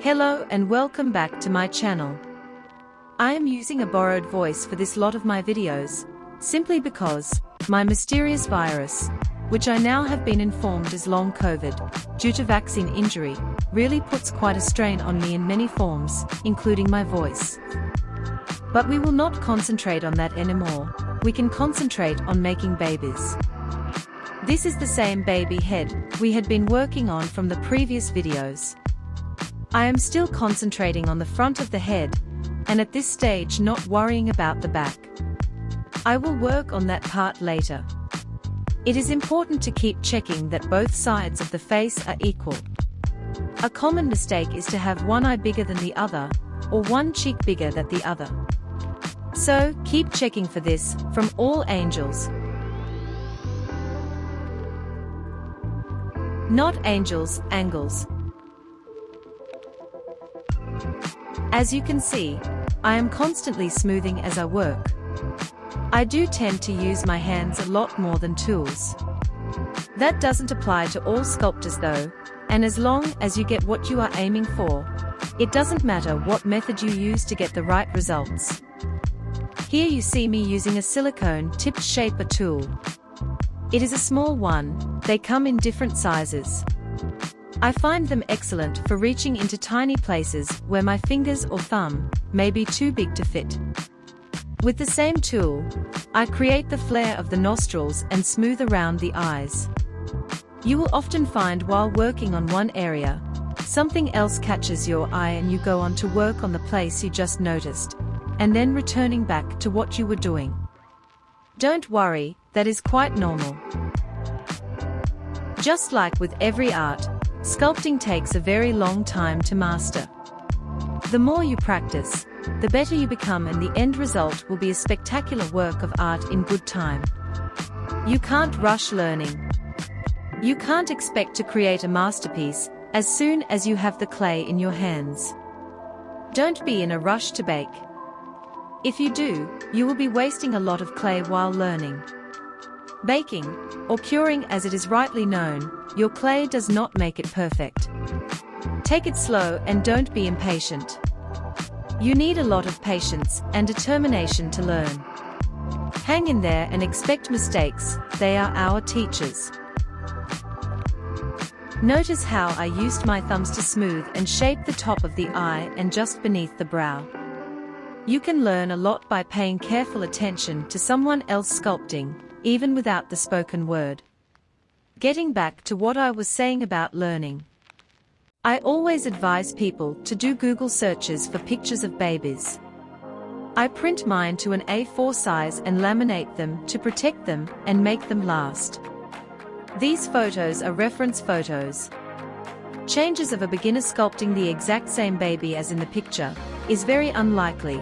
Hello and welcome back to my channel. I am using a borrowed voice for this lot of my videos, simply because my mysterious virus, which I now have been informed is long COVID, due to vaccine injury, really puts quite a strain on me in many forms, including my voice. But we will not concentrate on that anymore. We can concentrate on making babies. This is the same baby head we had been working on from the previous videos. I am still concentrating on the front of the head, and at this stage not worrying about the back. I will work on that part later. It is important to keep checking that both sides of the face are equal. A common mistake is to have one eye bigger than the other, or one cheek bigger than the other. So, keep checking for this, from all angels. Not angels, angles. As you can see, I am constantly smoothing as I work. I do tend to use my hands a lot more than tools. That doesn't apply to all sculptors though, and as long as you get what you are aiming for, it doesn't matter what method you use to get the right results. Here you see me using a silicone-tipped shaper tool. It is a small one, they come in different sizes. I find them excellent for reaching into tiny places where my fingers or thumb may be too big to fit. With the same tool, I create the flare of the nostrils and smooth around the eyes. You will often find while working on one area, something else catches your eye and you go on to work on the place you just noticed, and then returning back to what you were doing. Don't worry, that is quite normal. Just like with every art, sculpting takes a very long time to master. The more you practice, the better you become, and the end result will be a spectacular work of art in good time. You can't rush learning. You can't expect to create a masterpiece as soon as you have the clay in your hands. Don't be in a rush to bake. If you do, you will be wasting a lot of clay while learning. Baking, or curing as it is rightly known, your clay does not make it perfect. Take it slow and don't be impatient. You need a lot of patience and determination to learn. Hang in there and expect mistakes, they are our teachers. Notice how I used my thumbs to smooth and shape the top of the eye and just beneath the brow. You can learn a lot by paying careful attention to someone else sculpting, even without the spoken word. Getting back to what I was saying about learning. I always advise people to do Google searches for pictures of babies. I print mine to an A4 size and laminate them to protect them and make them last. These photos are reference photos. Changes of a beginner sculpting the exact same baby as in the picture is very unlikely,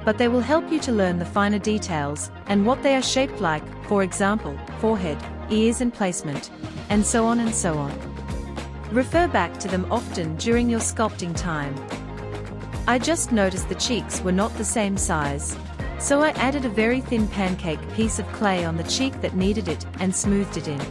but they will help you to learn the finer details and what they are shaped like, for example, forehead, ears and placement, and so on and so on. Refer back to them often during your sculpting time. I just noticed the cheeks were not the same size, so I added a very thin pancake piece of clay on the cheek that needed it and smoothed it in.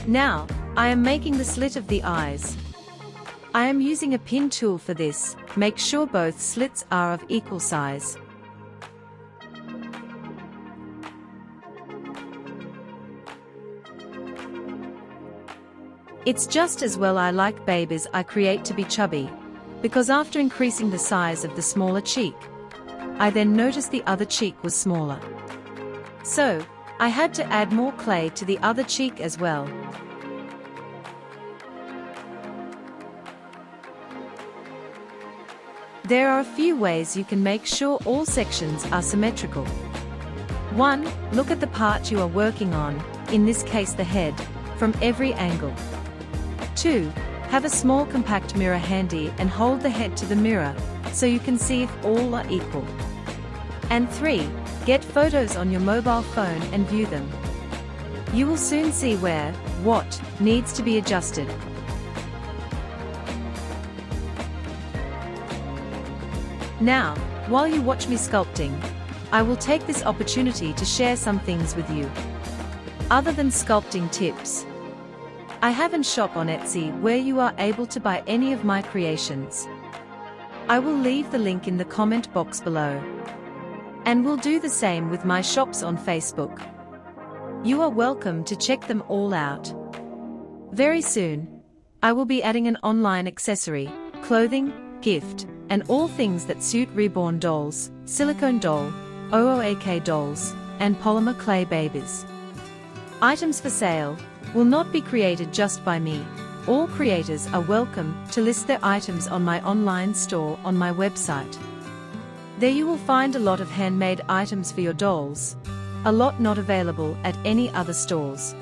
Now, I am making the slit of the eyes. I am using a pin tool for this. Make sure both slits are of equal size. It's just as well I like babies I create to be chubby, because after increasing the size of the smaller cheek, I then noticed the other cheek was smaller. So, I had to add more clay to the other cheek as well. There are a few ways you can make sure all sections are symmetrical. 1. Look at the part you are working on, in this case the head, from every angle. 2. Have a small compact mirror handy and hold the head to the mirror, so you can see if all are equal. And 3. Get photos on your mobile phone and view them. You will soon see where, what, needs to be adjusted. Now, while you watch me sculpting, I will take this opportunity to share some things with you. Other than sculpting tips, I have a shop on Etsy where you are able to buy any of my creations. I will leave the link in the comment box below. And will do the same with my shops on Facebook. You are welcome to check them all out. Very soon, I will be adding an online accessory, clothing, gift, and all things that suit reborn dolls, silicone doll, OOAK dolls, and polymer clay babies. Items for sale will not be created just by me. All creators are welcome to list their items on my online store on my website. There you will find a lot of handmade items for your dolls, a lot not available at any other stores.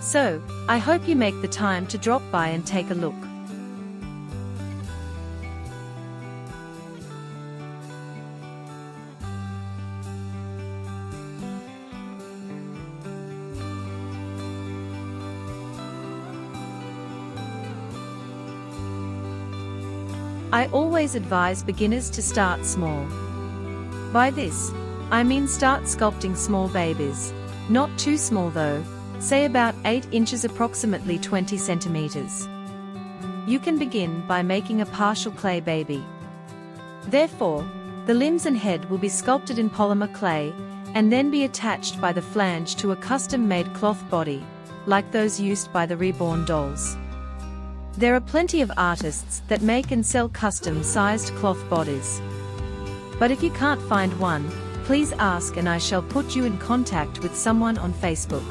So, I hope you make the time to drop by and take a look. I always advise beginners to start small. By this, I mean start sculpting small babies, not too small though, say about 8 inches approximately 20 centimeters. You can begin by making a partial clay baby. Therefore, the limbs and head will be sculpted in polymer clay, and then be attached by the flange to a custom-made cloth body, like those used by the reborn dolls. There are plenty of artists that make and sell custom-sized cloth bodies. But if you can't find one, please ask and I shall put you in contact with someone on Facebook.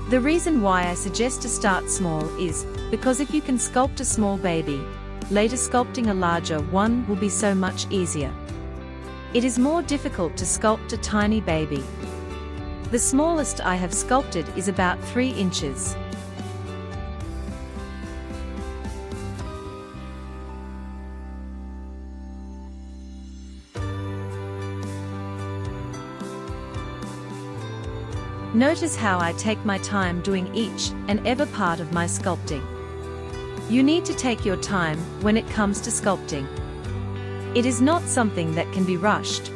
The reason why I suggest to start small is because if you can sculpt a small baby, later sculpting a larger one will be so much easier. It is more difficult to sculpt a tiny baby. The smallest I have sculpted is about 3 inches. Notice how I take my time doing each and every part of my sculpting. You need to take your time when it comes to sculpting. It is not something that can be rushed.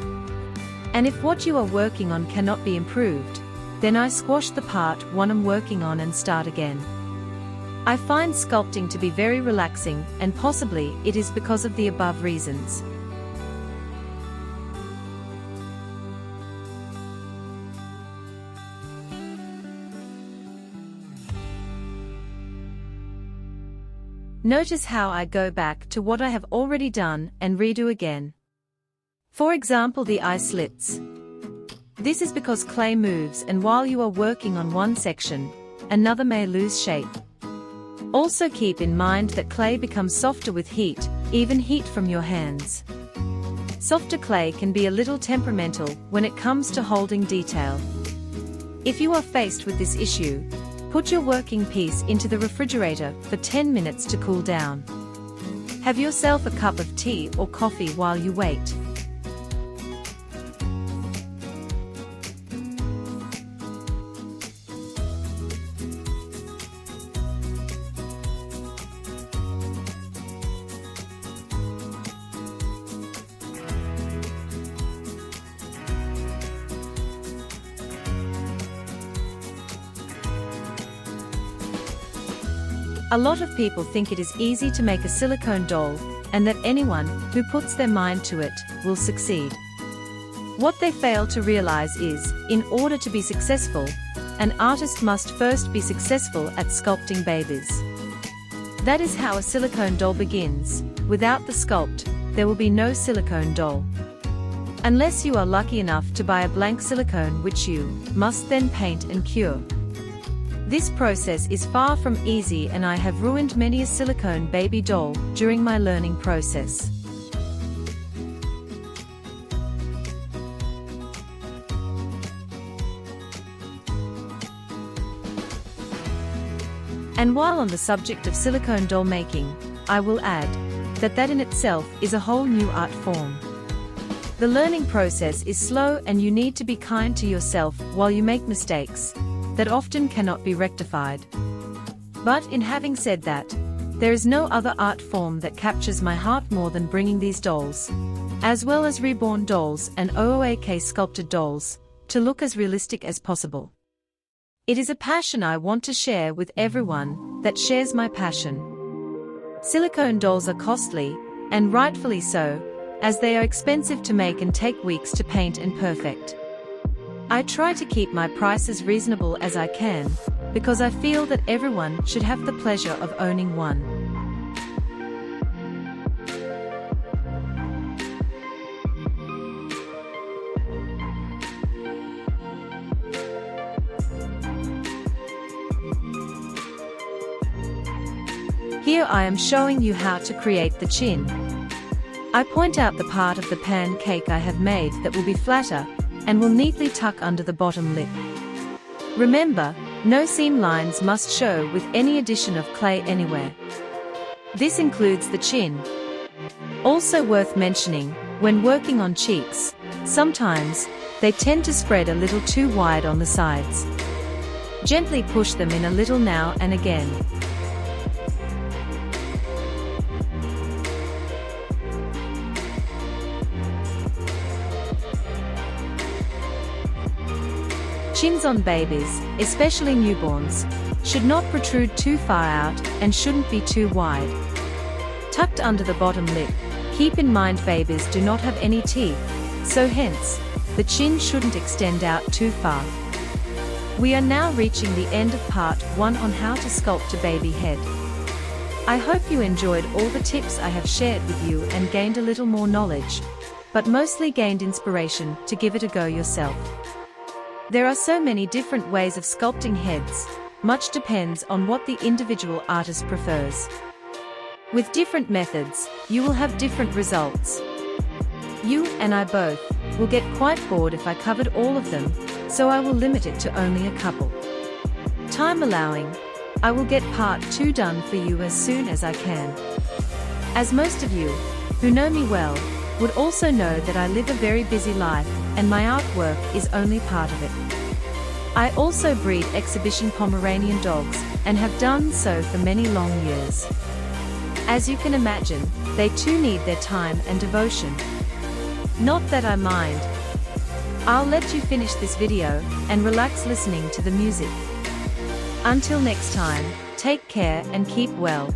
And if what you are working on cannot be improved, then I squash the part one I'm working on and start again. I find sculpting to be very relaxing, and possibly it is because of the above reasons. Notice how I go back to what I have already done and redo again. For example, the eye slits. This is because clay moves, and while you are working on one section, another may lose shape. Also keep in mind that clay becomes softer with heat, even heat from your hands. Softer clay can be a little temperamental when it comes to holding detail. If you are faced with this issue, put your working piece into the refrigerator for 10 minutes to cool down. Have yourself a cup of tea or coffee while you wait. A lot of people think it is easy to make a silicone doll, and that anyone who puts their mind to it will succeed. What they fail to realize is, in order to be successful, an artist must first be successful at sculpting babies. That is how a silicone doll begins. Without the sculpt, there will be no silicone doll. Unless you are lucky enough to buy a blank silicone, which you must then paint and cure. This process is far from easy, and I have ruined many a silicone baby doll during my learning process. And while on the subject of silicone doll making, I will add that in itself is a whole new art form. The learning process is slow and you need to be kind to yourself while you make mistakes that often cannot be rectified. But in having said that, there is no other art form that captures my heart more than bringing these dolls, as well as reborn dolls and OOAK sculpted dolls, to look as realistic as possible. It is a passion I want to share with everyone that shares my passion. Silicone dolls are costly, and rightfully so, as they are expensive to make and take weeks to paint and perfect. I try to keep my prices reasonable as I can, because I feel that everyone should have the pleasure of owning one. Here I am showing you how to create the chin. I point out the part of the pancake I have made that will be flatter, and will neatly tuck under the bottom lip. Remember, no seam lines must show with any addition of clay anywhere. This includes the chin. Also worth mentioning, when working on cheeks, sometimes they tend to spread a little too wide on the sides. Gently push them in a little now and again. Chins on babies, especially newborns, should not protrude too far out and shouldn't be too wide. Tucked under the bottom lip, keep in mind babies do not have any teeth, so hence, the chin shouldn't extend out too far. We are now reaching the end of part 1 on how to sculpt a baby head. I hope you enjoyed all the tips I have shared with you and gained a little more knowledge, but mostly gained inspiration to give it a go yourself. There are so many different ways of sculpting heads, much depends on what the individual artist prefers. With different methods, you will have different results. You and I both will get quite bored if I covered all of them, so I will limit it to only a couple. Time allowing, I will get part 2 done for you as soon as I can. As most of you, who know me well, would also know that I live a very busy life, and my artwork is only part of it. I also breed exhibition Pomeranian dogs, and have done so for many long years. As you can imagine, they too need their time and devotion. Not that I mind. I'll let you finish this video, and relax listening to the music. Until next time, take care and keep well.